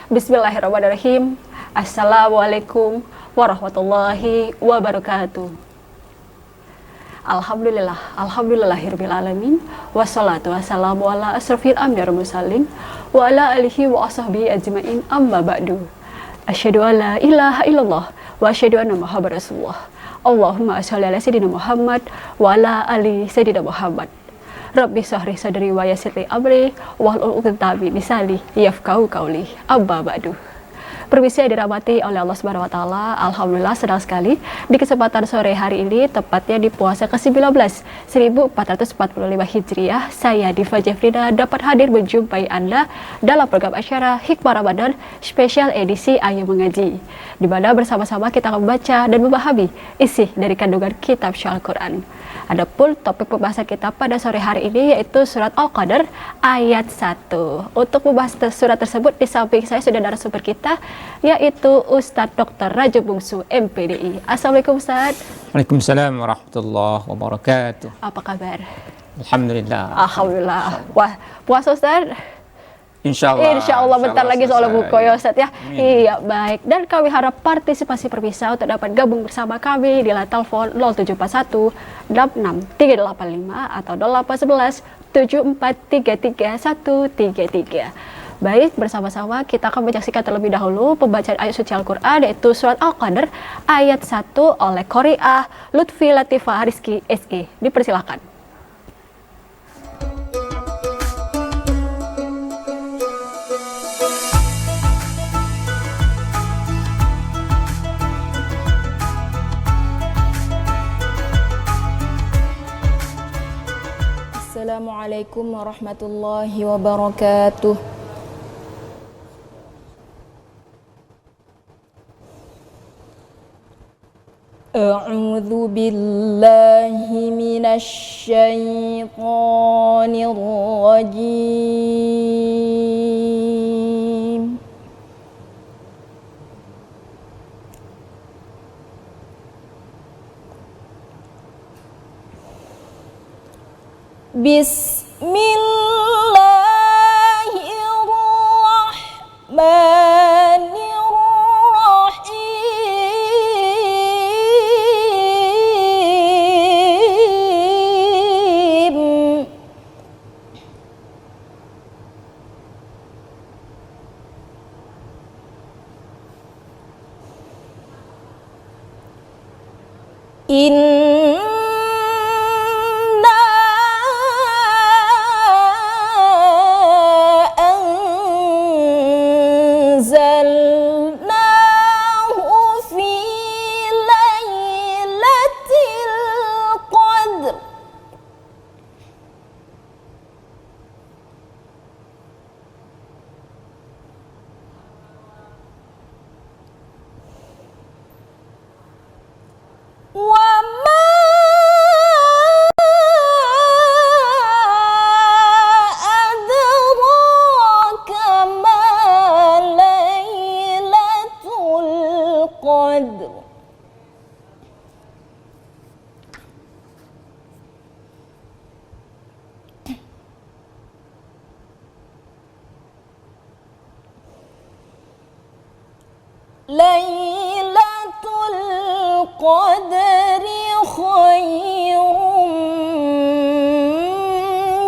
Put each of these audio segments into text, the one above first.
Bismillahirrahmanirrahim. Assalamualaikum warahmatullahi wabarakatuh. Alhamdulillahirabbil alamin. Wassalatu wassalamu ala asrofil anbiya'i wal mursalin wa ala alihi wa ashabihi ajmain. Amma ba'du. Asyhadu an la ilaha illallah wa asyhadu anna Muhammadar Rasulullah. Allahumma shalli ala sayyidina Muhammad wa ala ali sayyidina Muhammad. Rabbi shrah sadri wa yassir li amri wahlul 'uqdatam min lisani yafqahu qawli. Amma ba'du. Permisi yang dirahmati oleh Allah Subhanahu wa taala. Alhamdulillah senang sekali di kesempatan sore hari ini, tepatnya di puasa ke-19 1445 Hijriah, saya Diva Jefrida dapat hadir menjumpai Anda dalam program acara Hikmah Ramadan spesial edisi Ayo Mengaji, di mana bersama-sama kita akan membaca dan memahami isi dari kandungan kitab Syal Quran. Adapun topik pembahasan kita pada sore hari ini yaitu surat Al-Qadr ayat 1. Untuk membahas surat tersebut di samping saya sudah narasumber kita yaitu Ustadz Dr. Rajo Bungsu MPDI. Assalamualaikum Ustadz. Waalaikumsalam warahmatullahi wabarakatuh. Apa kabar? Alhamdulillah. Wah, puasa Ustadz? Insya Allah bentar lagi soal buku ya Ustadz ya. Iya baik. Dan kami harap partisipasi permisal untuk dapat gabung bersama kami di line telepon 0741 66385 atau 0811 7433 133. Baik, bersama-sama kita akan menyaksikan terlebih dahulu pembacaan ayat suci Al-Quran yaitu surat Al-Qadr ayat 1 oleh Qori'ah Lutfi Latifah Rizky SE. Dipersilakan. Assalamualaikum warahmatullahi wabarakatuh. A'udzu billahi minasy syaithanir rajim. Bismillahirrahmanirrahim. Lailatul Qadri khairum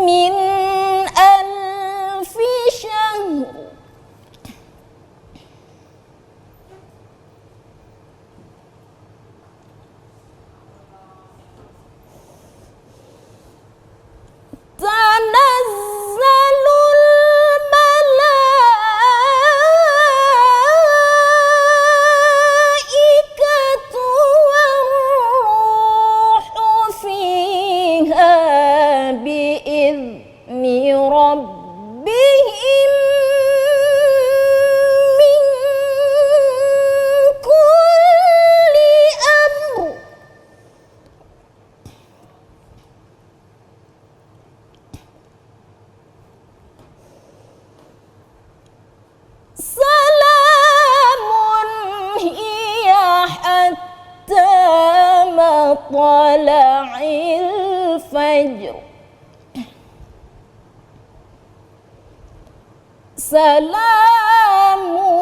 min alfi syahr. Tanazzalul malaikatu war-ruhu fiha bi'izni rabbihim min kulli amr. Salamun hiya hatta matla'il fajr. Salamun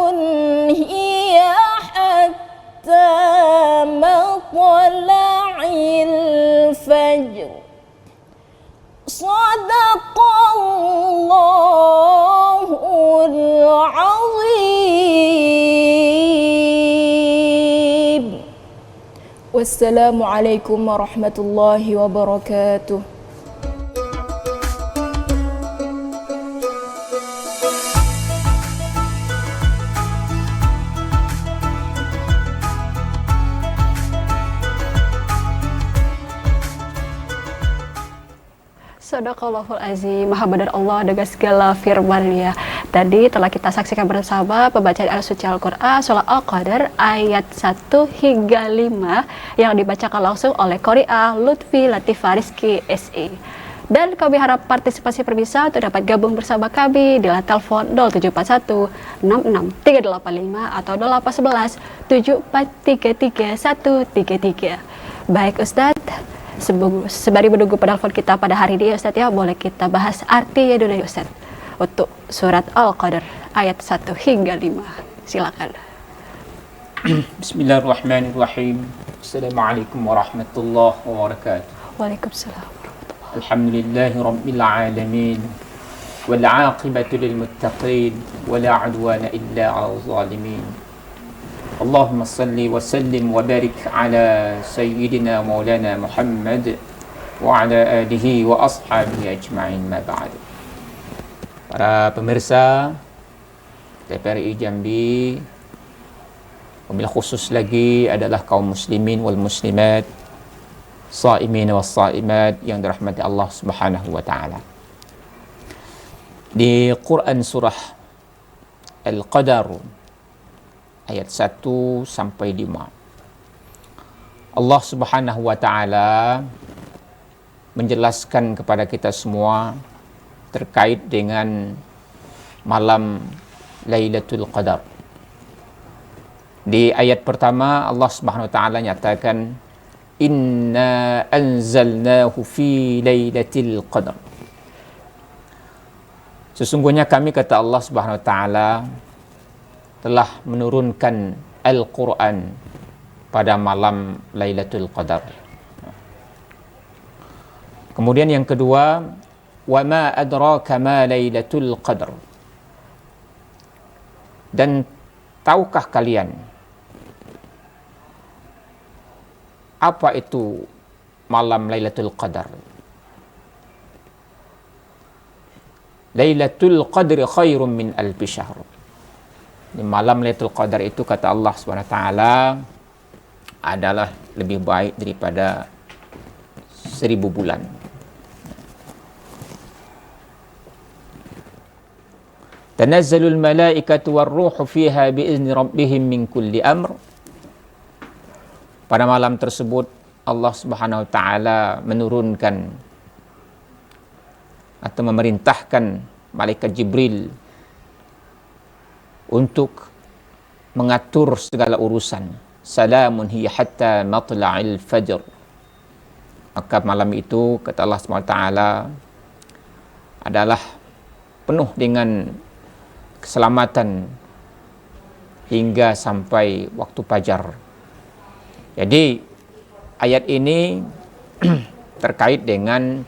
Wassalamualaikum warahmatullahi wabarakatuh. Sadaqallahul azim, maha benar Allah dengan segala firman-Nya. Tadi telah kita saksikan bersama pembacaan Al-Suci Al-Quran Surah Al-Qadar ayat 1 hingga 5 yang dibacakan langsung oleh Qori'ah Lutfi Latifah Rizky SE. Dan kami harap partisipasi pemirsa untuk dapat gabung bersama kami di line telepon 0741 66385 atau 0811 7433 133. Baik Ustadz, sembari menunggu penelpon kita pada hari ini Ustadz ya, boleh kita bahas artinya dulu ya Ustadz untuk surat Al-Qadar ayat 1 hingga 5. Silakan. Bismillahirrahmanirrahim. Assalamualaikum warahmatullahi wabarakatuh. Waalaikumsalam. Alhamdulillahi rabbil alamin. Wal 'aqibatu lil muttaqin wa la 'udwana illa 'alal zalimin. Allahumma salli wa sallim wa barik ala sayyidina maulana Muhammad wa ala alihi wa ashabihi ajma'in, ma ba'd. Para pemirsa TPRI Jambi, wabil khusus lagi adalah kaum muslimin wal muslimat, shaimin was shaimat yang dirahmati Allah Subhanahu wa taala. Di Quran surah Al-Qadar ayat 1 sampai 5. Allah Subhanahu wa taala menjelaskan kepada kita semua terkait dengan malam Lailatul Qadar. Di ayat pertama Allah Subhanahu wa taala nyatakan inna anzalnahu fi lailatul qadar. Sesungguhnya kami, kata Allah Subhanahu wa taala, telah menurunkan Al-Quran pada malam Lailatul Qadar. Kemudian yang kedua, wa ma adraka ma Lailatul Qadar. Dan tahukah kalian apa itu malam Lailatul Qadar? Lailatul Qadri khairum min alfi syahr. Di malam Lailatul Qadar itu, kata Allah SWT, adalah lebih baik daripada 1000 bulan. Tanazzalul malaikatu warruhu fiha biizni rabbihim min kulli amr. Pada malam tersebut Allah Subhanahu wa taala menurunkan atau memerintahkan malaikat Jibril untuk mengatur segala urusan. Salamun hiya hatta matla'il fajr. Maka malam itu, kata Allah SWT, adalah penuh dengan keselamatan hingga sampai waktu fajar. Jadi ayat ini terkait dengan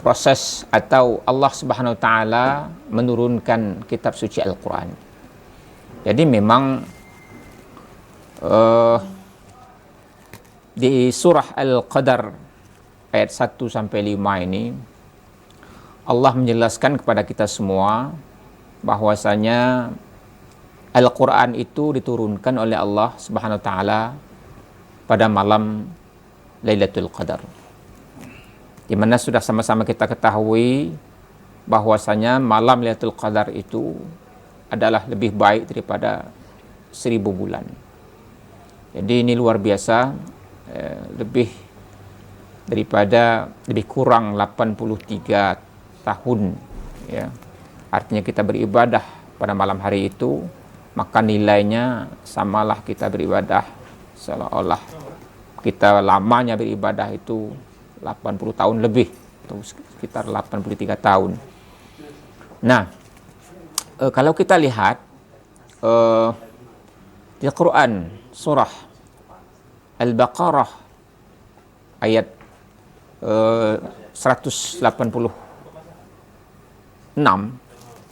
proses atau Allah Subhanahu wa taala menurunkan kitab suci Al-Quran. Jadi memang di surah Al-Qadar ayat 1 sampai 5 ini Allah menjelaskan kepada kita semua bahwasanya Al-Quran itu diturunkan oleh Allah Subhanahu wa taala pada malam Lailatul Qadar, di mana sudah sama-sama kita ketahui bahwasanya malam Lailatul Qadar itu adalah lebih baik daripada 1000 bulan. Jadi ini luar biasa, lebih kurang 83 tahun, ya. Artinya kita beribadah pada malam hari itu, maka nilainya samalah kita beribadah seolah-olah kita lamanya beribadah itu 80 tahun lebih, atau sekitar 83 tahun. Nah, kalau kita lihat di Quran surah Al-Baqarah ayat 186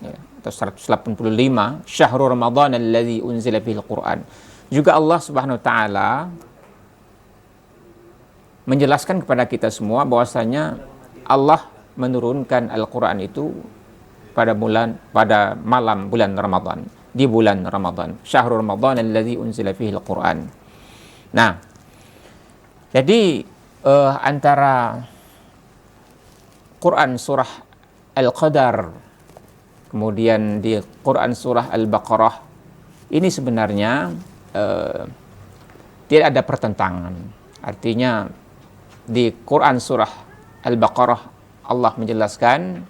ya, atau 185, Syahrul Ramadan alladzi unzila fihil Quran. juga Allah Subhanahu wa taala menjelaskan kepada kita semua bahwasanya Allah menurunkan Al-Qur'an itu pada malam bulan Ramadan, di bulan Ramadan. Syahrul Ramadan allazi unzila fihi al-Qur'an. Nah, jadi antara Quran surah Al-Qadar kemudian di Quran surah Al-Baqarah ini sebenarnya tidak ada pertentangan. Artinya di Quran surah Al-Baqarah Allah menjelaskan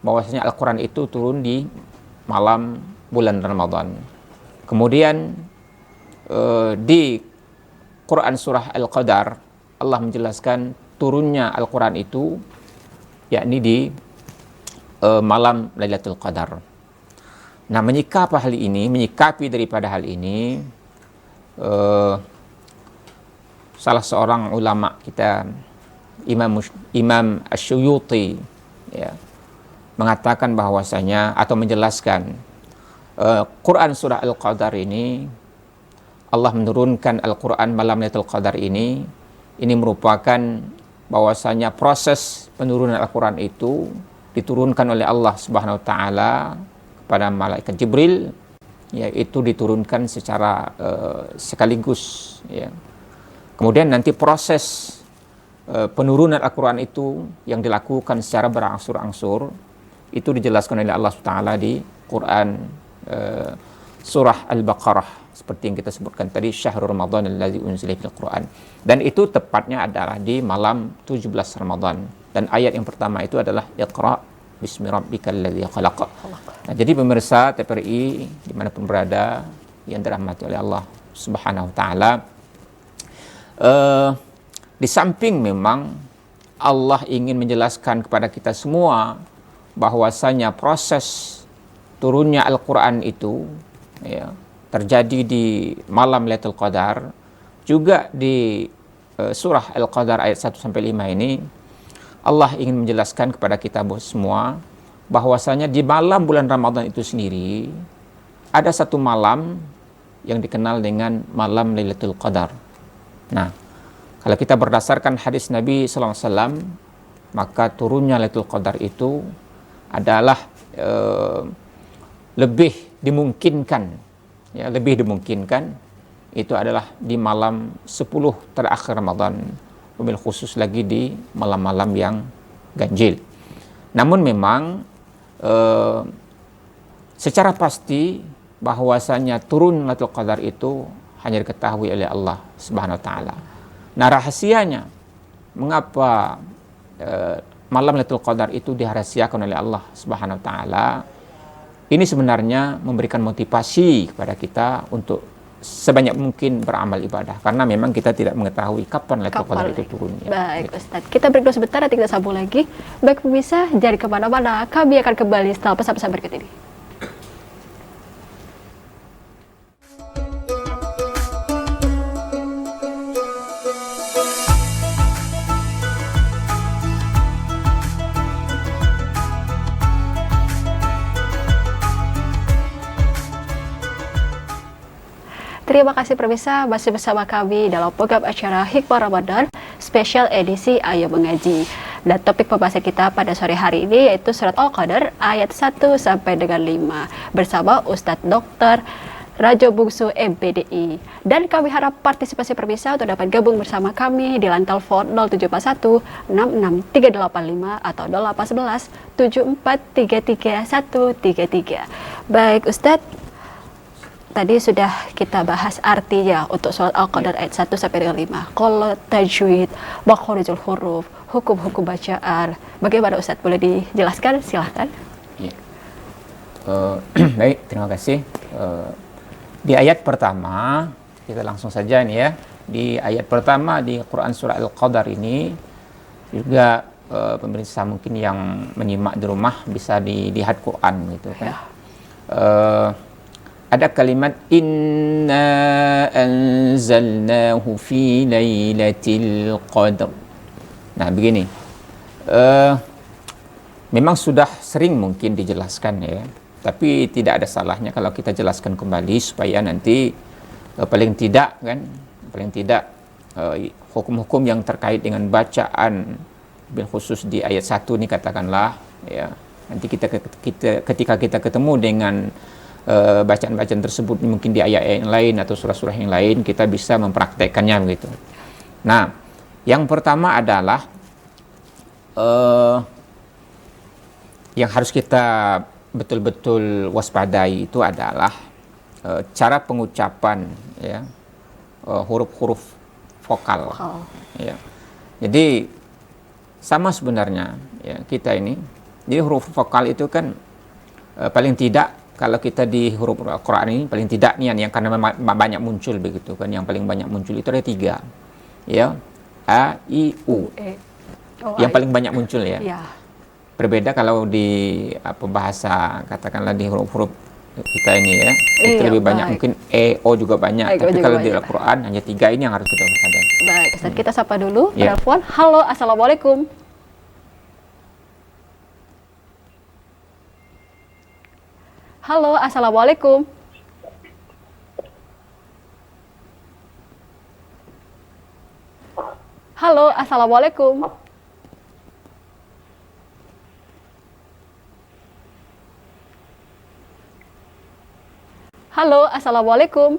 bahwasanya Al-Quran itu turun di malam bulan Ramadan. Kemudian di Quran surah Al-Qadar Allah menjelaskan turunnya Al-Quran itu yakni di malam Lailatul Qadar. Nah, menyikapi daripada hal ini salah seorang ulama kita Imam Asy-Syuyuti ya, mengatakan bahwasanya atau menjelaskan Quran surah Al-Qadar ini Allah menurunkan Al-Quran malam Lailatul Qadar ini merupakan bahwasanya proses penurunan Al-Quran itu diturunkan oleh Allah Subhanahu wa taala kepada malaikat Jibril, yaitu diturunkan secara sekaligus ya. Kemudian nanti proses penurunan Al-Quran itu yang dilakukan secara berangsur-angsur itu dijelaskan oleh Allah Subhanahu wa taala di Quran surah Al-Baqarah seperti yang kita sebutkan tadi, Syahrul Ramadan allazi unzila fil Qur'an. Dan itu tepatnya adalah di malam 17 Ramadan. Dan ayat yang pertama itu adalah Iqra bismi rabbikal ladzi khalaq. Nah, jadi pemirsa TPRI dimanapun berada yang dirahmati oleh Allah Subhanahu wa taala, di samping memang Allah ingin menjelaskan kepada kita semua bahwasanya proses turunnya Al-Quran itu ya, terjadi di malam Lailatul Qadar, juga di surah Al-Qadar ayat 1-5 ini Allah ingin menjelaskan kepada kita semua bahwasanya di malam bulan Ramadan itu sendiri ada satu malam yang dikenal dengan malam Lailatul Qadar. Nah, kalau kita berdasarkan hadis Nabi sallallahu alaihi wasallam, maka turunnya Lailatul Qadar itu adalah lebih dimungkinkan itu adalah di malam 10 terakhir Ramadan, wabil khusus lagi di malam-malam yang ganjil. Namun memang secara pasti bahwasanya turun Lailatul Qadar itu hanya diketahui oleh Allah Subhanahu wa taala. Nah, rahasianya mengapa malam Lailatul Qadar itu dirahasiakan oleh Allah Subhanahu wa taala? Ini sebenarnya memberikan motivasi kepada kita untuk sebanyak mungkin beramal ibadah, karena memang kita tidak mengetahui kapan Lailatul Qadar itu turun. Baik, Ustaz. Kita break dulu sebentar, nanti kita sambung lagi. Baik pemirsa, jangan kemana-mana. Kami akan kembali setelah pesan-pesan berikut ini. Terima kasih pemirsa, masih bersama kami dalam program acara Hikmah Ramadan spesial edisi Ayo Mengaji. Dan topik pembahasan kita pada sore hari ini yaitu surat Al-Qadar ayat 1 sampai dengan 5 bersama Ustadz Dr. Rajo Bungsu MPDI. Dan kami harap partisipasi pemirsa untuk dapat gabung bersama kami di line telepon 0741 66385 atau 0811 7433 133. Baik Ustadz, tadi sudah kita bahas artinya untuk surat Al-Qadar ayat 1 sampai dengan 5. Qala tajwid, makharijul huruf, hukum-hukum bacaan. Bagaimana Ustaz? Boleh dijelaskan? Silahkan. Ya. Baik, terima kasih. Di ayat pertama, kita langsung saja nih ya. Di ayat pertama di Quran surah Al-Qadar ini juga pemirsa mungkin yang menyimak di rumah bisa dilihat Quran gitu kan. Ya. Ada kalimat inna anzalnahu fi lailatul qadar. Nah, begini. Memang sudah sering mungkin dijelaskan ya, tapi tidak ada salahnya kalau kita jelaskan kembali supaya nanti paling tidak hukum-hukum yang terkait dengan bacaan bil khusus di ayat 1 ni katakanlah ya, nanti ketika kita ketemu dengan bacaan-bacaan tersebut mungkin di ayat yang lain atau surah-surah yang lain, kita bisa mempraktekkannya begitu. Nah, yang pertama adalah yang harus kita betul-betul waspadai itu adalah cara pengucapan ya, huruf-huruf vokal. Ya. Jadi sama sebenarnya ya kita ini. Jadi huruf vokal itu kan paling tidak kalau kita di huruf Al-Quran ini paling tidak nih yang karena banyak muncul begitu kan, yang paling banyak muncul itu ada 3 ya, A, I, U. Yang paling banyak muncul ya. Berbeda kalau di bahasa katakanlah di huruf-huruf kita ini ya, itu lebih banyak mungkin E, O juga banyak. Tapi kalau di Al-Quran hanya 3 ini yang harus kita waspadai. Baik, Ustaz, kita sapa dulu penelpon. Halo, assalamualaikum. Halo, assalamualaikum. Halo, assalamualaikum. Halo, assalamualaikum.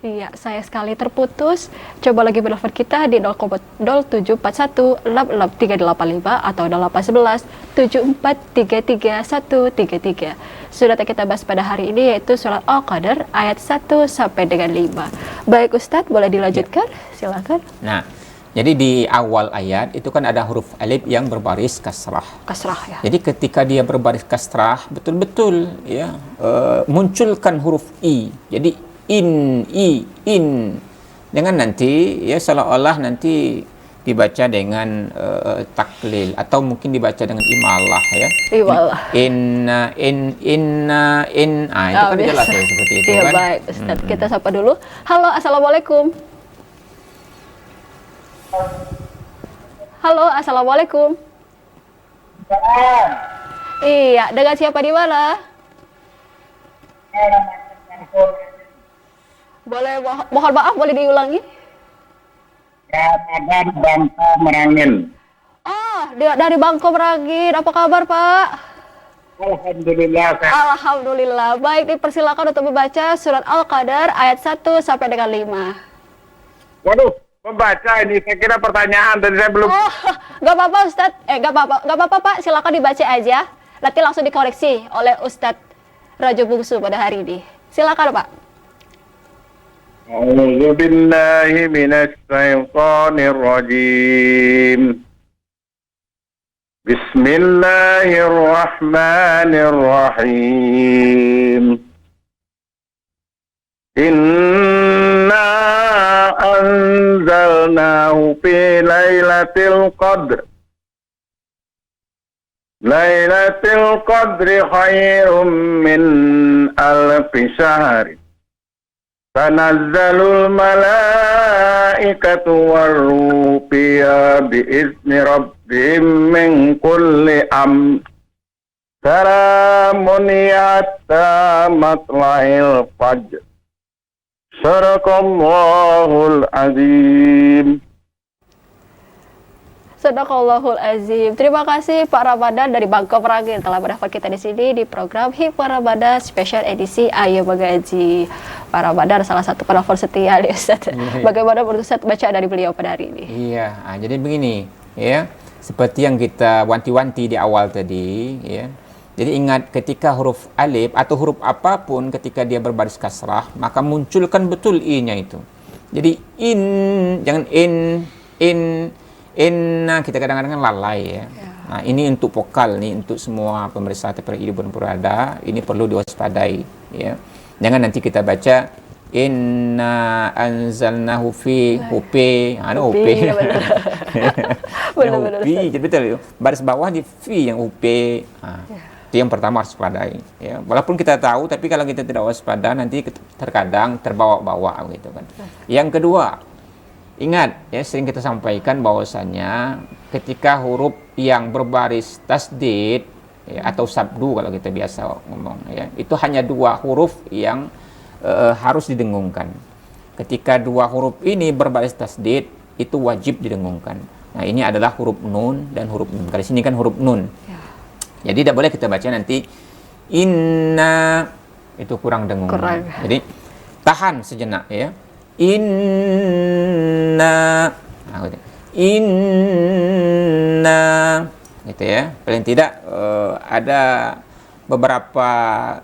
Iya, saya sekali terputus. Coba lagi menelpon kita di 0741663885 atau 0811 7433 133. Surat yang kita bahas pada hari ini yaitu surat Al-Qadar ayat 1 sampai dengan 5. Baik Ustadz, boleh dilanjutkan? Silakan. Nah, jadi di awal ayat itu kan ada huruf alif yang berbaris kasrah. Kasrah ya. Jadi ketika dia berbaris kasrah, betul-betul ya munculkan huruf i. Jadi in. Jangan nanti ya seolah-olah nanti dibaca dengan taklil atau mungkin dibaca dengan imalah ya. Imalah. Inna itu kan jelas ya seperti itu iya, kan. Baik, Ustaz. Kita sapa dulu. Halo, assalamualaikum. Halo, assalamualaikum. Iya, dengan siapa di mana? Boleh, mohon maaf, boleh diulangi? Ramadan Bangko Merangin. Oh, dari Bangko Merangin. Apa kabar, Pak? Alhamdulillah. Alhamdulillah. Baik, dipersilakan untuk membaca surat Al-Qadar ayat 1 sampai dengan 5. Waduh, membaca ini saya kira pertanyaan tadi saya belum. Oh, nggak apa-apa Ustadz. Nggak apa-apa Pak. Silakan dibaca aja. Nanti langsung dikoreksi oleh Ustadz Rajo Bungsu pada hari ini. Silakan Pak. A'udzu billahi minasy syaithanir rajim. Bismillahirrahmanirrahim. Inna anzalnahu fi lailatul qadr. Lailatul qadri khairum min alfi syahr. Tanazzalul malaikatu war-ruhu fiha bi'izni rabbihim min kulli amr. Salamun hatta matla'il fajr. Sadaqallahul azim. Sadaqallahul azim. Terima kasih Pak Ramadan dari Bangko Merangin telah mendapat kita di sini di program Hikmah Ramadan Special Edisi Ayo Mengaji. Pak Ramadan salah satu penelpon setia nih Ustaz. Bagaimana menurut Ustaz bacaan dari beliau pada hari ini? Iya, jadi begini ya. Seperti yang kita wanti-wanti di awal tadi ya. Jadi ingat ketika huruf alif atau huruf apapun ketika dia berbaris kasrah, maka munculkan betul i-nya itu. Jadi jangan inna kita kadang-kadang lalai ya. Nah, ini untuk vokal nih, untuk semua pemirsa TPRI Ibn Purada, ini perlu diwaspadai ya. Jangan nanti kita baca inna anzalnahu fi hupe, hupe. Benar-benar. Jadi betul, baris bawah di fi yang hupe. Itu yang pertama harus waspadai ya. Walaupun kita tahu, tapi kalau kita tidak waspada nanti terkadang terbawa-bawa gitu kan. Yang kedua, ingat ya, sering kita sampaikan bahwasannya ketika huruf yang berbaris tasdid ya, atau sabdu kalau kita biasa ngomong ya. Itu hanya 2 huruf yang harus didengungkan. Ketika 2 huruf ini berbaris tasdid, itu wajib didengungkan. Nah, ini adalah huruf nun dan huruf nun. Kalau di sini kan huruf nun. Ya. Jadi tidak boleh kita baca nanti inna, itu kurang dengung. Jadi tahan sejenak ya. Inna, inna, gitu ya. Paling tidak ada beberapa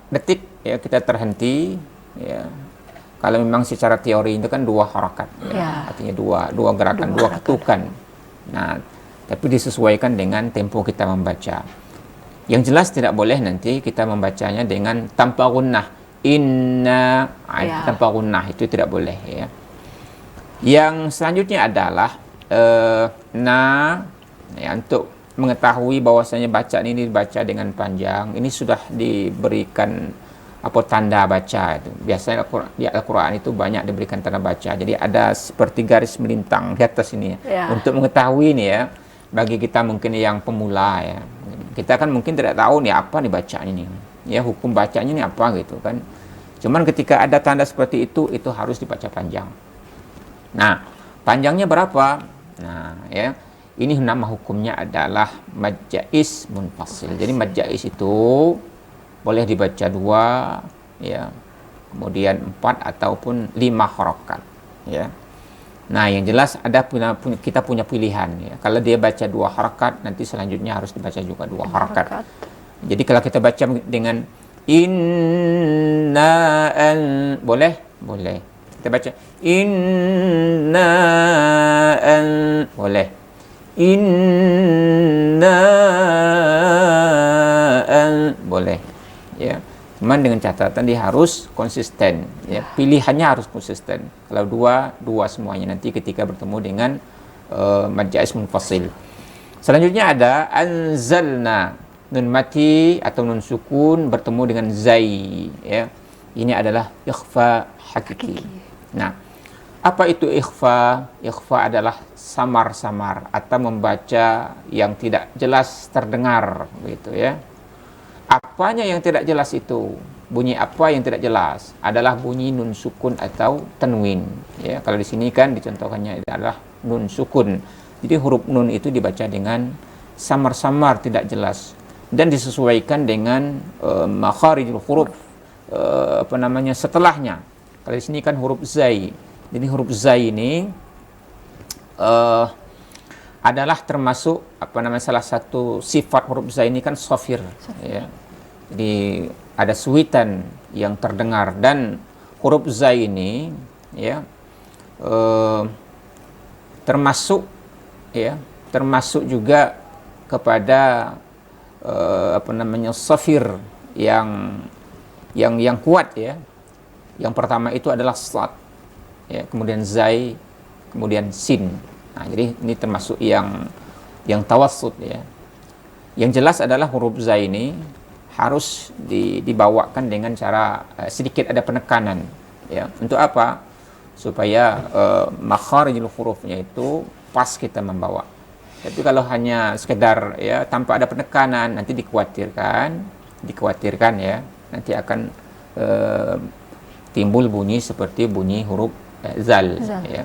detik ya kita terhenti ya. Kalau memang secara teori itu kan 2 harakat ya. Artinya dua gerakan, 2 ketukan. Nah, tapi disesuaikan dengan tempo kita membaca. Yang jelas tidak boleh nanti kita membacanya dengan tanpa gunnah. Inna, tanpa gunnah, itu tidak boleh ya. Yang selanjutnya adalah ya, untuk mengetahui bahwasanya bacaan ini dibaca dengan panjang, ini sudah diberikan tanda baca itu. Biasanya di Al-Quran itu banyak diberikan tanda baca. Jadi ada seperti garis melintang di atas ini ya. Untuk mengetahui nih ya, bagi kita mungkin yang pemula ya. Kita kan mungkin tidak tahu nih apa nih bacaan ini. Ya, hukum bacanya ini apa gitu kan. Cuman ketika ada tanda seperti itu harus dibaca panjang. Nah, panjangnya berapa? Nah, ya. Ini nama hukumnya adalah mad jaiz munfasil. Jadi mad jaiz itu boleh dibaca 2 ya, kemudian 4 ataupun 5 harakat ya. Nah, yang jelas kita punya pilihan ya. Kalau dia baca 2 harakat, nanti selanjutnya harus dibaca juga 2 harakat. Jadi kalau kita baca dengan inna boleh kita baca inna boleh inna boleh ya. Cuman dengan catatan dia harus konsisten ya. Pilihannya harus konsisten. Kalau dua semuanya nanti ketika bertemu dengan mad jaiz munfasil. Selanjutnya ada anzalna, nun mati atau nun sukun bertemu dengan zai ya. Ini adalah ikhfa hakiki. Nah, apa itu ikhfa? Ikhfa adalah samar-samar atau membaca yang tidak jelas terdengar begitu ya. Apanya yang tidak jelas itu? Bunyi apa yang tidak jelas? Adalah bunyi nun sukun atau tanwin. Ya, kalau di sini kan dicontohkannya adalah nun sukun. Jadi huruf nun itu dibaca dengan samar-samar tidak jelas dan disesuaikan dengan makharijul huruf setelahnya. Kalau di sini kan huruf zai. Jadi huruf zai ini adalah termasuk salah satu sifat huruf zai ini kan sofir ya. Jadi ada suitan yang terdengar dan huruf zai ini ya termasuk juga kepada sofir yang kuat ya. Yang pertama itu adalah sad ya, kemudian zai, kemudian sin. Nah, jadi ini termasuk yang tawassut ya. Yang jelas adalah huruf zai ini harus dibawakan dengan cara sedikit ada penekanan ya. Untuk apa? Supaya makharijul hurufnya itu pas kita membawa. Tapi kalau hanya sekedar ya tanpa ada penekanan, nanti dikhawatirkan ya, nanti akan timbul bunyi seperti bunyi huruf zal. Ya.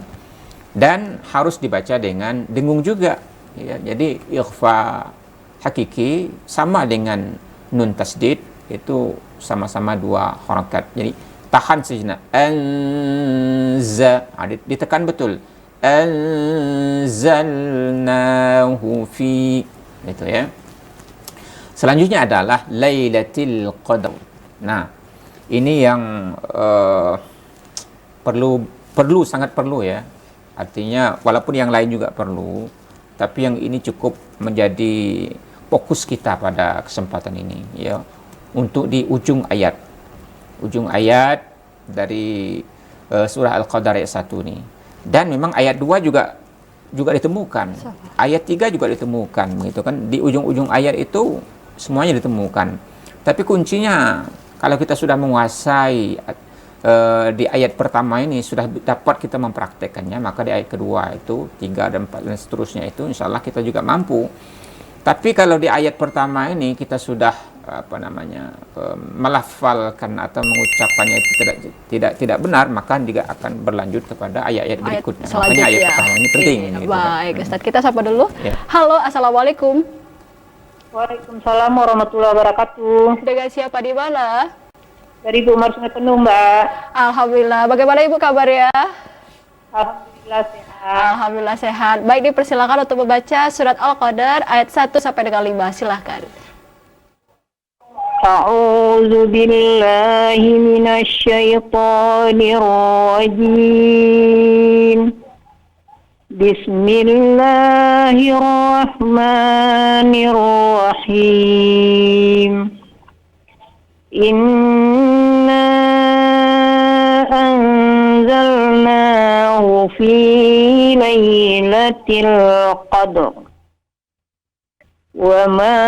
Dan harus dibaca dengan dengung juga ya. Jadi ikhfa hakiki sama dengan nun tasdid, itu sama-sama 2 harakat. Jadi tahan sejenak, ditekan betul, anzalnahu fi, itu ya. Selanjutnya adalah lailatul qadar. Nah, ini yang sangat perlu ya. Artinya walaupun yang lain juga perlu, tapi yang ini cukup menjadi fokus kita pada kesempatan ini ya, untuk di ujung ayat dari surah Al-Qadar ayat 1 ini. Dan memang ayat 2 juga ditemukan. Ayat 3 juga ditemukan begitu kan. Di ujung-ujung ayat itu semuanya ditemukan. Tapi kuncinya kalau kita sudah menguasai di ayat pertama ini, sudah dapat kita mempraktekannya, maka di ayat kedua itu 3 dan 4 dan seterusnya itu insya Allah kita juga mampu. Tapi kalau di ayat pertama ini kita sudah melafalkan atau mengucapkannya itu tidak benar, maka juga akan berlanjut kepada ayat-ayat berikutnya. Makanya ayat pertama ini penting. Iya, gitu, baik, kan. Ustadz. Kita sapa dulu. Ya. Halo, assalamualaikum. Waalaikumsalam warahmatullahi wabarakatuh. Dengan siapa di mana? Dari Bu Umar Sungai Penuh, Mbak. Alhamdulillah. Bagaimana Ibu kabarnya? Alhamdulillah sehat. Alhamdulillah sehat. Baik, dipersilakan untuk membaca surat Al-Qadar ayat 1 sampai dengan 5. Silahkan. A'udzu billahi minasyaitonir rajim. Bismillahirrahmanirrahim. Inna anzalnahu fi lailatul qadr. Wa ma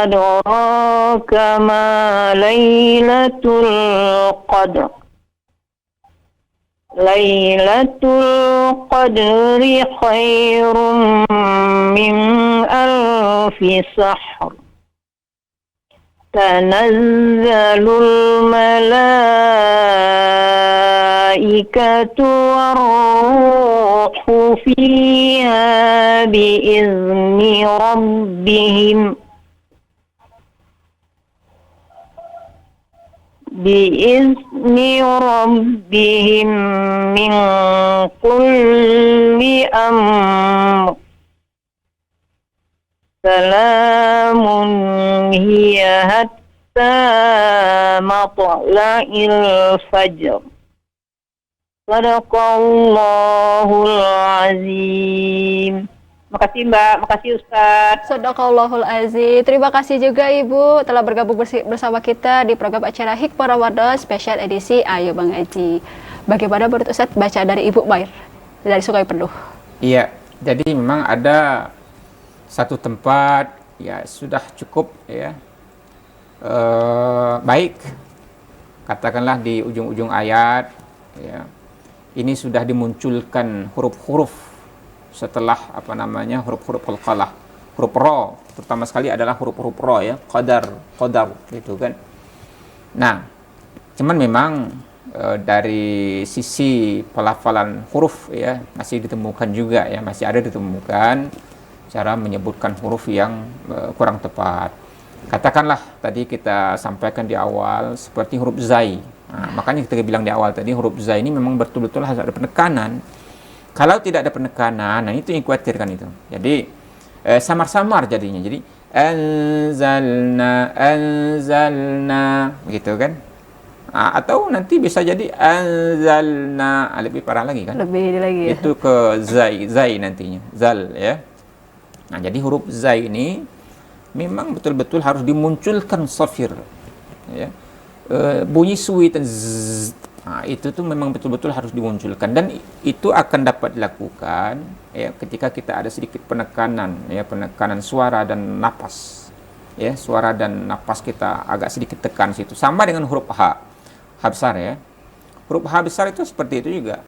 adraka ma lailatul qadr. Lailatul qadri khairum min alfi sahr. Tanazzalul malaikatu war-ruhu fiha biizni rabbihim min kulli amr. Salamun hiya hatta matla'il fajr. Sadaqallahul azim. Makasih Mbak, makasih Ustadz. Shadaqallahul azim. Terima kasih juga Ibu telah bergabung bersama kita di program acara Hikmah Ramadan spesial edisi Ayo Mengaji. Bagaimana menurut Ustadz baca dari Ibu Mair dari Sungai Penuh? Iya, jadi memang ada satu tempat ya sudah cukup ya baik, katakanlah di ujung-ujung ayat ya, ini sudah dimunculkan huruf-huruf setelah huruf-huruf qalqalah, huruf ro, terutama sekali adalah huruf-huruf ro ya, qadar gitu kan. Nah, cuman memang dari sisi pelafalan huruf ya masih ditemukan juga ya, masih ada ditemukan cara menyebutkan huruf yang kurang tepat. Katakanlah tadi kita sampaikan di awal seperti huruf zai. Nah, makanya kita bilang di awal tadi huruf zai ini memang betul-betul harus ada penekanan. Kalau tidak ada penekanan, nah itu yang khawatirkan itu. Jadi samar-samar jadinya. Jadi anzalna gitu kan. Nah, atau nanti bisa jadi anzalna, lebih parah lagi kan? Lebih lagi ya. Itu ke zai nantinya. Zal ya. Nah, jadi huruf zai ini memang betul-betul harus dimunculkan safir, ya. Bunyi suwi dan zzz, nah, itu tuh memang betul-betul harus dimunculkan, dan itu akan dapat dilakukan ya ketika kita ada sedikit penekanan ya, penekanan suara dan napas ya, suara dan napas kita agak sedikit tekan situ, sama dengan huruf H besar ya. Huruf H besar itu seperti itu juga.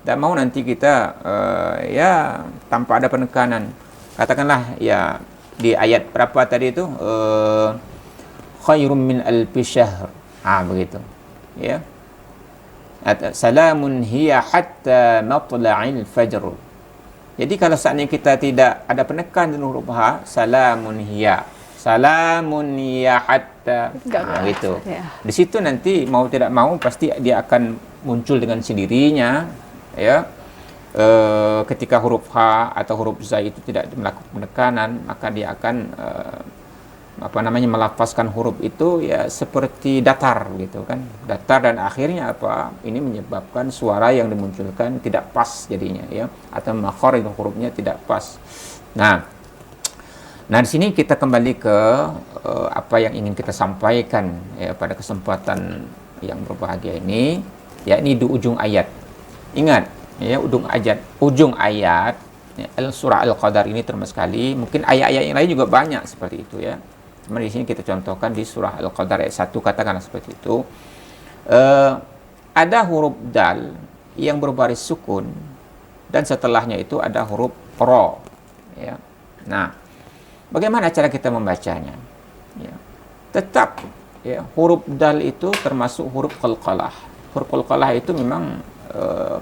Dan mau nanti kita ya tanpa ada penekanan, katakanlah ya di ayat berapa tadi itu khairum min alfi syahr, begitu ya. Salamun hiya hatta matla'il fajr. Jadi kalau saatnya kita tidak ada penekan di huruf H, salamun hiya hatta, gitu ya. Di situ nanti mau tidak mau pasti dia akan muncul dengan sendirinya ya. Ketika huruf H atau huruf Z itu tidak melakukan penekanan, maka dia akan melafazkan huruf itu ya seperti datar gitu kan, datar, dan akhirnya ini menyebabkan suara yang dimunculkan tidak pas jadinya ya, atau makhraj hurufnya tidak pas. Nah di sini kita kembali ke apa yang ingin kita sampaikan ya pada kesempatan yang berbahagia ini, yakni di ujung ayat. Ingat ya, ujung ayat ya, surah Al-Qadar ini termas sekali. Mungkin ayat-ayat yang lain juga banyak seperti itu ya. Cuma di sini kita contohkan di surah Al-Qadar ayat 1, katakanlah seperti itu. Ada huruf dal yang berbaris sukun, dan setelahnya itu ada huruf ro ya. Nah, bagaimana cara kita membacanya? Ya. Tetap ya, huruf dal itu termasuk huruf qalqalah. Huruf qalqalah itu memang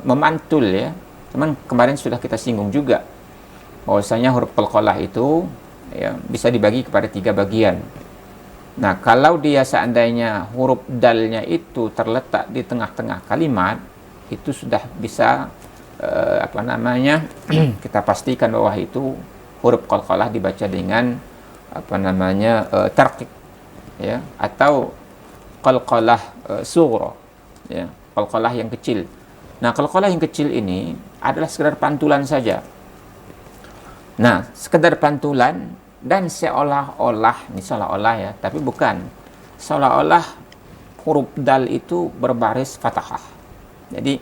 memantul ya. Cuman kemarin sudah kita singgung juga bahwasanya huruf qalqalah itu ya, bisa dibagi kepada 3 bagian. Nah, kalau dia seandainya huruf dalnya itu terletak di tengah-tengah kalimat, itu sudah bisa kita pastikan bahwa itu huruf qalqalah dibaca dengan tarqiq ya, atau qalqalah sughra ya, qalqalah yang kecil. Nah, qalqalah yang kecil ini adalah sekedar pantulan saja. Nah, sekedar pantulan dan seolah-olah, ini seolah-olah ya, tapi bukan. Seolah-olah huruf dal itu berbaris fathah. Jadi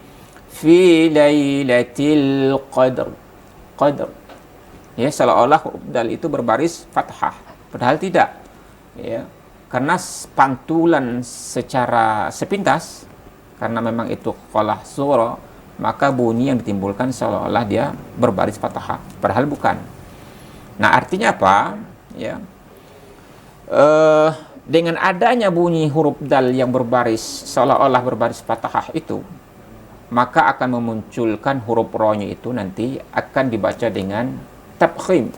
fi lailatul qadr. Ya, seolah-olah huruf dal itu berbaris fathah. Padahal tidak. Ya. Karena pantulan secara sepintas, karena memang itu qalqalah sughra, maka bunyi yang ditimbulkan seolah-olah dia berbaris fathah. Padahal bukan. Nah, artinya apa? Ya. Dengan adanya bunyi huruf dal yang berbaris seolah-olah berbaris fathah itu, maka akan memunculkan huruf ro-nya itu nanti akan dibaca dengan tafkhim.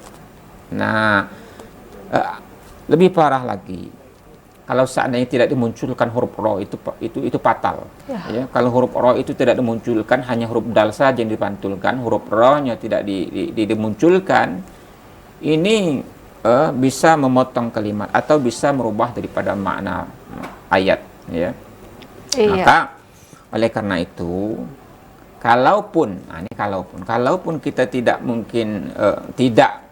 Nah, lebih parah lagi. Kalau seandainya tidak dimunculkan huruf ro itu fatal. Ya, kalau huruf ro itu tidak dimunculkan, hanya huruf dal saja yang dipantulkan, huruf ro-nya tidak dimunculkan, ini bisa memotong kalimat atau bisa merubah daripada makna ayat. Ya. Iya. Maka oleh karena itu, kalaupun kita tidak mungkin tidak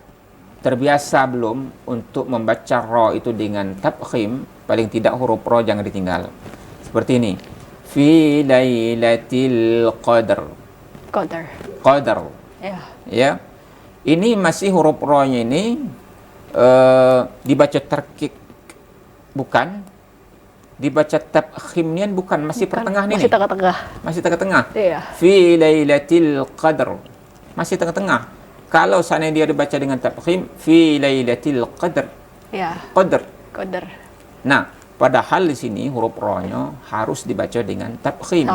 terbiasa belum untuk membaca ro itu dengan tafkhim, paling tidak huruf ro jangan ditinggal. Seperti ini. Fi lailatul qadr. Qadr. Ya. Ya. Ini masih huruf ro-nya ini dibaca tarqiq bukan, dibaca tafkhimnya bukan, masih pertengahan ini. Masih tengah-tengah. Iya. Fi lailatul qadr. Masih tengah-tengah. Kalau seandainya dia dibaca dengan tafkhim, fi lailatul qadr. Ya. Qadr. Nah, padahal di sini huruf ro-nya harus dibaca dengan tafkhim.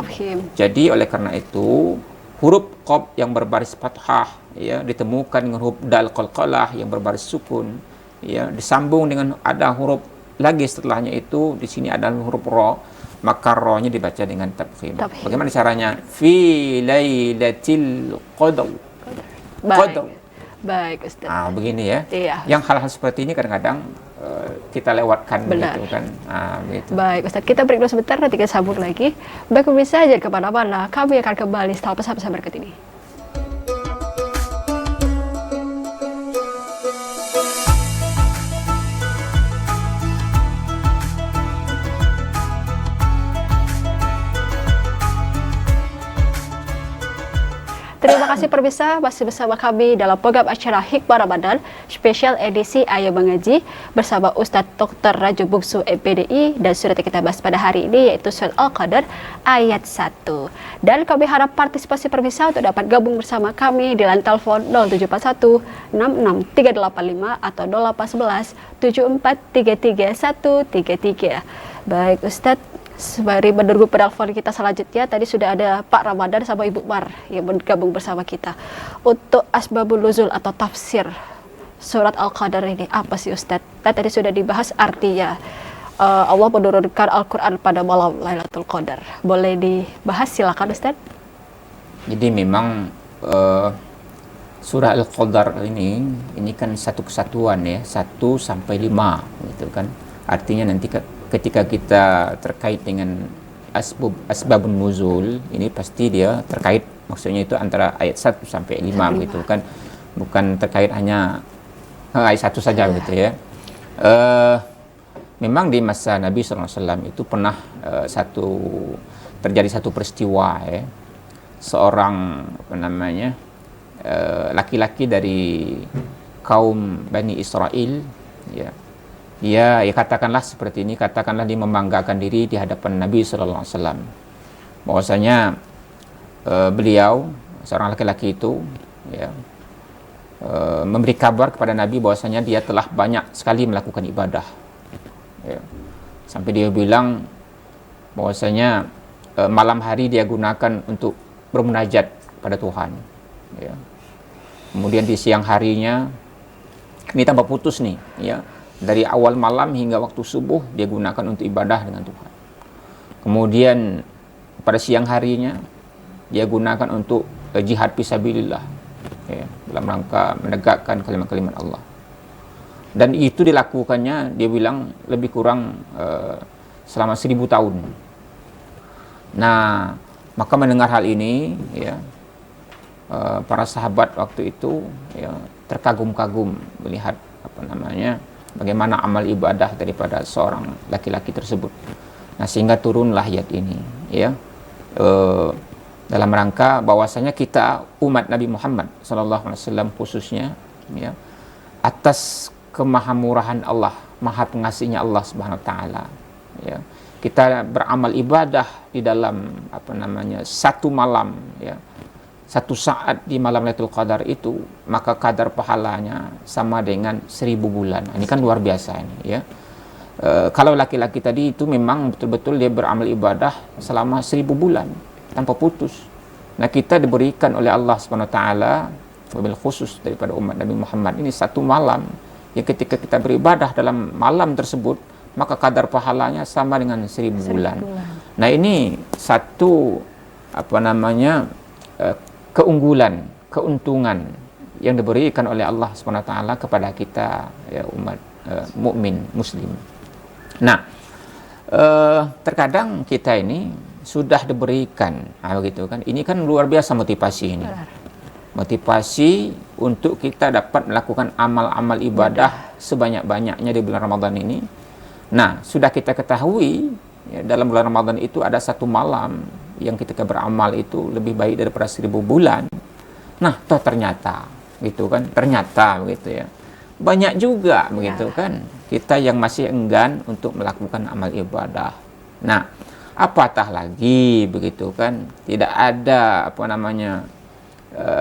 Jadi oleh karena itu huruf qaf yang berbaris fathah ya ditemukan dengan huruf dal qalqalah yang berbaris sukun ya disambung dengan ada huruf lagi setelahnya itu di sini ada huruf ro, maka ro-nya dibaca dengan tafkhim. Bagaimana caranya? Fi lailatul qadr. Baik, Ustaz. Nah, begini ya. Iya. Yang hal-hal seperti ini kadang-kadang kita lewatkan begitu kan. Nah, begitu. Baik, Ustaz. Kita break dulu sebentar, nanti kita sambung lagi. Baik, pemirsa, jangan kemana-mana. Kami akan kembali setelah pesan-pesan berikut ini. Terima kasih pemirsa, masih bersama kami dalam program acara Hikmah Ramadan spesial edisi Ayo Mengaji bersama Ustadz Dr. Rajo Bungsu MPDI, dan surat yang kita bahas pada hari ini yaitu surat Al-Qadr ayat 1. Dan kami harap partisipasi pemirsa untuk dapat gabung bersama kami di line telepon 0741 66385 atau 0811 7433 133. Baik Ustadz, sembari menunggu penelpon kita selanjutnya, tadi sudah ada Pak Ramadan sama Ibu Mar yang bergabung bersama kita. Untuk asbabun nuzul atau tafsir surat Al-Qadr ini apa sih Ustadz? Tadi sudah dibahas artinya. Allah menurunkan Al-Quran pada malam Lailatul Qadar. Boleh dibahas, silakan Ustadz. Jadi memang surah Al-Qadar ini kan satu kesatuan ya, 1 sampai 5 gitu kan. Artinya nanti ketika kita terkait dengan asbabun nuzul, ini pasti dia terkait, maksudnya itu antara ayat 1 sampai 5 gitu kan. Bukan terkait hanya ayat 1 saja gitu ya. Memang di masa Nabi SAW itu pernah terjadi satu peristiwa ya. Seorang laki-laki dari kaum Bani Israel ya. Ya katakanlah seperti ini, katakanlah dia membanggakan diri di hadapan Nabi SAW bahwasanya beliau seorang laki-laki itu ya memberi kabar kepada Nabi bahwasanya dia telah banyak sekali melakukan ibadah. Ya. Sampai dia bilang bahwasanya malam hari dia gunakan untuk bermunajat pada Tuhan. Ya. Kemudian di siang harinya ini tambah putus nih, ya. Dari awal malam hingga waktu subuh dia gunakan untuk ibadah dengan Tuhan. Kemudian pada siang harinya dia gunakan untuk jihad fisabilillah, ya, dalam rangka menegakkan kalimat-kalimat Allah. Dan itu dilakukannya, dia bilang lebih kurang selama 1000 tahun. Nah, maka mendengar hal ini, ya, para sahabat waktu itu, ya, terkagum-kagum melihat bagaimana amal ibadah daripada seorang laki-laki tersebut. Nah, sehingga turunlah ayat ini, ya, dalam rangka bahwasanya kita umat Nabi Muhammad SAW khususnya, ya, atas kemahamurahan Allah, maha pengasihnya Allah Subhanahu Wa Taala, ya, kita beramal ibadah di dalam satu malam, ya, satu saat di malam Lailatul Qadar itu, maka kadar pahalanya sama dengan 1000 bulan. Ini kan luar biasa ini, ya. Kalau laki-laki tadi itu memang betul-betul dia beramal ibadah selama 1000 bulan tanpa putus. Nah, kita diberikan oleh Allah Subhanahu Wa Taala wabil khusus daripada umat Nabi Muhammad ini satu malam, ya, ketika kita beribadah dalam malam tersebut, maka kadar pahalanya sama dengan 1000 bulan. Nah, ini satu keunggulan, keuntungan yang diberikan oleh Allah SWT kepada kita, ya, umat mukmin muslim. Nah, terkadang kita ini sudah diberikan, begitu kan? Ini kan luar biasa motivasi ini. Motivasi untuk kita dapat melakukan amal-amal ibadah sebanyak-banyaknya di bulan Ramadan ini. Nah, sudah kita ketahui, ya, dalam bulan Ramadan itu ada satu malam yang ketika beramal itu lebih baik daripada 1000 bulan. Nah, toh ternyata, gitu kan? Ternyata begitu, ya. Banyak juga begitu, ya, kan? Kita yang masih enggan untuk melakukan amal ibadah. Nah, apatah lagi begitu kan? Tidak ada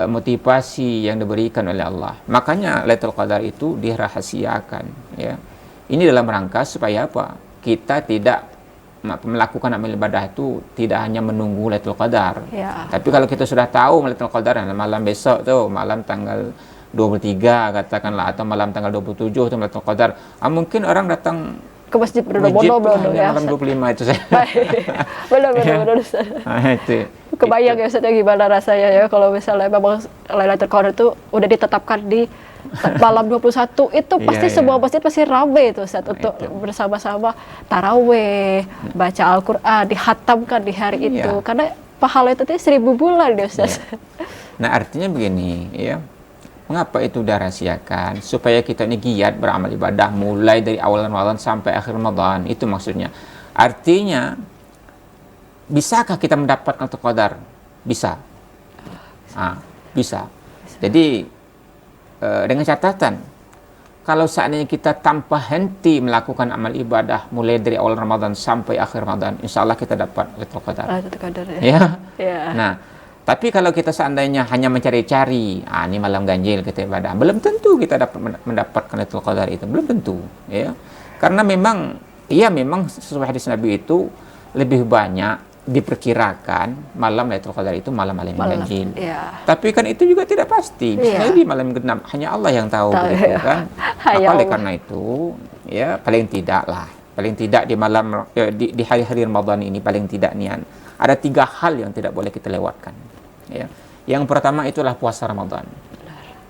motivasi yang diberikan oleh Allah. Makanya Lailatul Qadar itu dirahasiakan, ya. Ini dalam rangka supaya apa? Kita tidak melakukan amal ibadah itu tidak hanya menunggu Lailatul Qadar. Ya. Tapi kalau kita sudah tahu Lailatul Qadar malam besok tuh, malam tanggal 23 katakanlah, atau malam tanggal 27 itu Lailatul Qadar, mungkin orang datang ke masjid berbondong-bondong, ya, malam 25 itu saya. Benar-benar. Itu. Kebayang, ya, Ustaz, gimana rasanya, ya, kalau misalnya memang Lailatul Qadar itu udah ditetapkan di malam 21, itu pasti semua masjid pasti ramai itu, Ustaz, untuk bersama-sama taraweh, baca Al-Quran, dihatamkan di hari itu, karena pahala itu 1000 bulan, ya, Ustaz. Nah, artinya begini, ya, mengapa itu dirahasiakan? Supaya kita ini giat beramal ibadah mulai dari awal Ramadan sampai akhir Ramadan, itu maksudnya. Artinya, bisakah kita mendapatkan Lailatul Qadar? Bisa. Bisa. Jadi, dengan catatan, kalau seandainya kita tanpa henti melakukan amal ibadah mulai dari awal Ramadan sampai akhir Ramadan, insya Allah kita dapat Lailatul Qadar. Lailatul Qadar, ya. Nah, tapi kalau kita seandainya hanya mencari-cari, ini malam ganjil kita ibadah, belum tentu kita dapat mendapatkan Lailatul Qadar itu, belum tentu, ya. Karena memang sesuai hadis Nabi itu lebih banyak diperkirakan malam Lailatul Qadar itu malam ganjil. Ya. Tapi kan itu juga tidak pasti. Bisa jadi malam genap, hanya Allah yang tahu, gitu kan. Oleh karena itu, ya, paling tidak di malam di hari-hari Ramadan ini, paling tidak nian ada 3 hal yang tidak boleh kita lewatkan, ya. Yang pertama itulah puasa Ramadan.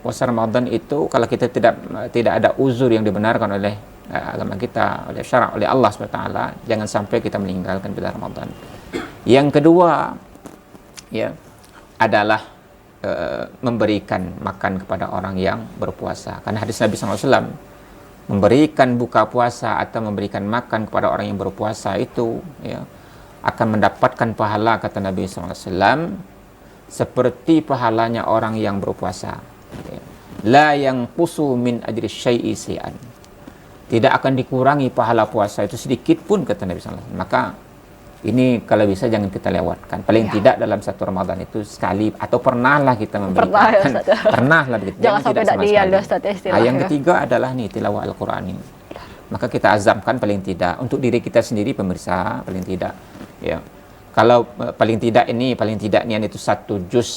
Puasa Ramadan itu kalau kita tidak ada uzur yang dibenarkan oleh agama kita, oleh syarak, oleh Allah SWT, jangan sampai kita meninggalkan bulan Ramadan. Yang kedua, ya, adalah memberikan makan kepada orang yang berpuasa. Karena hadis Nabi SAW, memberikan buka puasa atau memberikan makan kepada orang yang berpuasa itu, ya, akan mendapatkan pahala, kata Nabi SAW, seperti pahalanya orang yang berpuasa. Ya. La yang qusu min ajri syai'i syai'an. Tidak akan dikurangi pahala puasa itu sedikit pun, kata Nabi SAW. Maka Ini kalau bisa jangan kita lewatkan. Paling tidak dalam satu Ramadan itu sekali atau pernahlah kita memberikan. Pernah ya, Ustaz. Pernahlah begitu. Jangan sampai tidak sama diam, sekali. Ustaz, Yang istilahnya. ketiga adalah nih tilawah Al-Qur'an ini. Maka kita azamkan paling tidak untuk diri kita sendiri pemirsa paling tidak ya. Kalau paling tidak niat itu 1 juz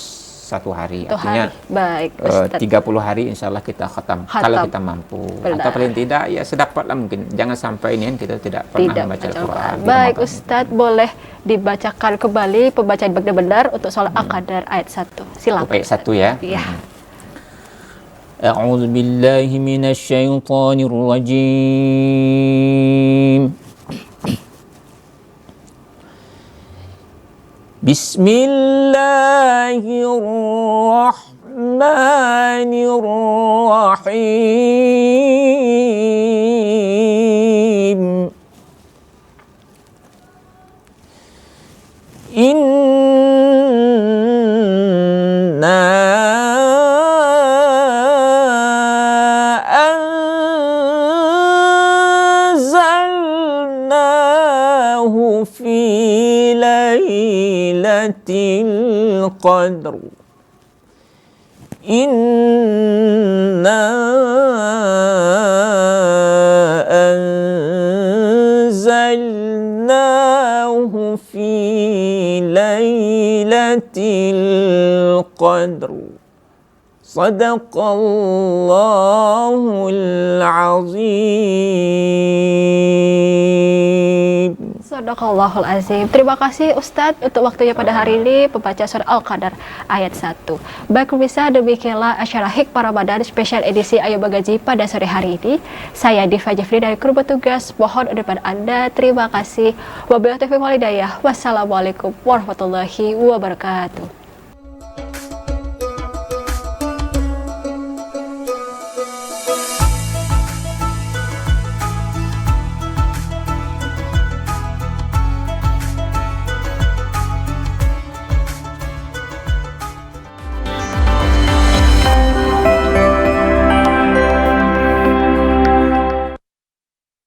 1 hari. Satu Artinya hari. Baik, Ustaz. 30 hari insya Allah kita khatam. Kalau kita mampu. Benar. Atau paling tidak ya sedapatlah mungkin. Jangan sampai ini kita tidak pernah Tidak membaca baca Al-Quran. Al-Quran. di Baik Ramadan. Ustadz, boleh dibacakan kembali pembacaan benar-benar untuk sholat Al-Qadar ayat 1. Silakan. Ayat 1 ya. Iya. A'udzu billahi minasyaitonir rajim. Bismillahirrahmanirrahim. Inna anzalnahu fi lailatul qadr. Inna anzalnahu fi lailatul qadr. Sadaqallahul azim. Sadaqallahul azim. Terima kasih Ustadz untuk waktunya pada hari ini pembaca surah Al-Qadar ayat 1. Baik pemirsa, demikianlah acara Hikmah Ramadan spesial edisi Ayo Bagaji pada sore hari ini. Saya Diva Jafri dari kru petugas mohon undangan Anda. Terima kasih. Wabillahi taufiq wal hidayah. Wassalamualaikum warahmatullahi wabarakatuh.